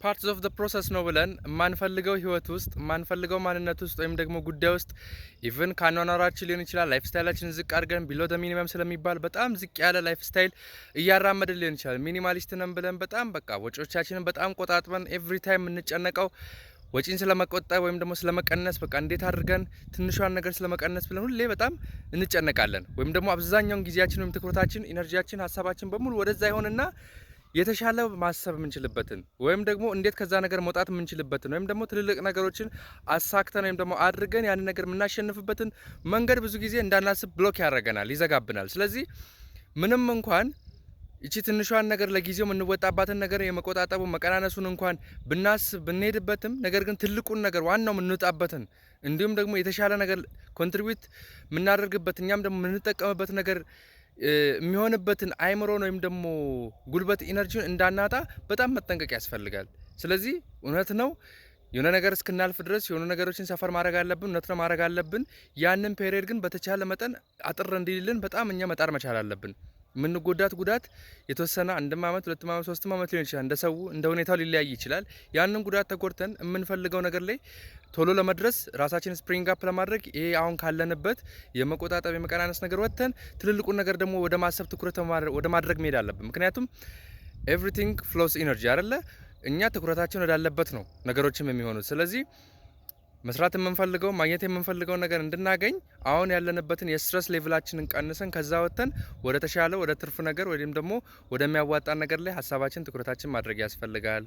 ፓርትስ ኦፍ ዘ ፕሮሰስ ነው ብለን የማንፈልገው ህይወት ውስጥ የማንፈልገው ማንነት ውስጥ ወይም ደግሞ ጉዳይ ውስጥ ኢቭን ካኗኗራችን ሊሆን ይችላል ላይፍ ስታይላችን ዝቅ አድርገን ቢሎ ደ ሚኒመም ስለሚባል በጣም ዝቅ ያለ ላይፍ ስታይል እያራመድን ሊሆን ይችላል። ሚኒማሊስት ነን ብለን በጣም በቃ ወጪዎቻችንን በጣም ቆጣጥበን ኤቭሪ ታይም የምንጨነቀው ወጪን ስለመቆጠብ ወይም ደግሞ ስለመቀነስ በቃ እንዴት አድርገን ትንሿን ነገር ስለመቀነስ ብለን ሁሌ በጣም እንጨነቃለን። ወይም ደግሞ አብዛኛውን ጊዜያችን ወይም ትኩረታችን፣ ኢነርጂያችን፣ ሀሳባችን በሙሉ ወደዛ ይሆንና የተሻለ ማሰብ የምንችልበትን ወይም ደግሞ እንዴት ከዛ ነገር መውጣት የምንችልበትን ወይም ደግሞ ትልልቅ ነገሮችን አሳክተን ወይም ደግሞ አድርገን ያን ነገር የምናሸንፍበትን መንገድ ብዙ ጊዜ እንዳናስብ ብሎክ ያደርገናል፣ ይዘጋብናል። ስለዚህ ምንም እንኳን እቺ ትንሿን ነገር ለጊዜው የምንወጣባትን ነገር የመቆጣጠቡ መቀናነሱን እንኳን ብናስብ ብንሄድበትም ነገር ግን ትልቁን ነገር ዋናው የምንወጣበትን እንዲሁም ደግሞ የተሻለ ነገር ኮንትሪቢዩት የምናደርግበት እኛም ደግሞ የምንጠቀምበት ነገር የሚሆንበትን አይምሮን ወይም ደግሞ ጉልበት ኢነርጂን እንዳናጣ በጣም መጠንቀቅ ያስፈልጋል። ስለዚህ እውነት ነው የሆነ ነገር እስክናልፍ ድረስ የሆነ ነገሮችን ሰፈር ማድረግ አለብን፣ እውነት ነው ማድረግ አለብን። ያንን ፔሪየድ ግን በተቻለ መጠን አጥር እንዲልልን በጣም እኛ መጣር መቻል አለብን። የምንጎዳት ጉዳት የተወሰነ 1 አመት 2 አመት 3 አመት ሊሆን ይችላል፣ እንደ ሰው እንደ ሁኔታው ሊለያይ ይችላል። ያንን ጉዳት ተጎድተን የምንፈልገው ነገር ላይ ቶሎ ለመድረስ ራሳችን ስፕሪንግ አፕ ለማድረግ ይሄ አሁን ካለንበት የመቆጣጠብ የመቀናነስ ነገር ወጥተን ትልልቁን ነገር ደግሞ ወደ ማሰብ ትኩረት ወደ ማድረግ መሄድ አለብን። ምክንያቱም ኤቭሪቲንግ ፍሎስ ኢነርጂ አይደለ? እኛ ትኩረታችን ወዳለበት ነው ነገሮችም የሚሆኑት። ስለዚህ መስራት የምንፈልገው ማግኘት የምንፈልገው ነገር እንድናገኝ አሁን ያለንበትን የስትረስ ሌቭላችንን ቀንሰን ከዛ ወጥተን ወደ ተሻለ ወደ ትርፍ ነገር ወይም ደግሞ ወደሚያዋጣን ነገር ላይ ሀሳባችን ትኩረታችን ማድረግ ያስፈልጋል።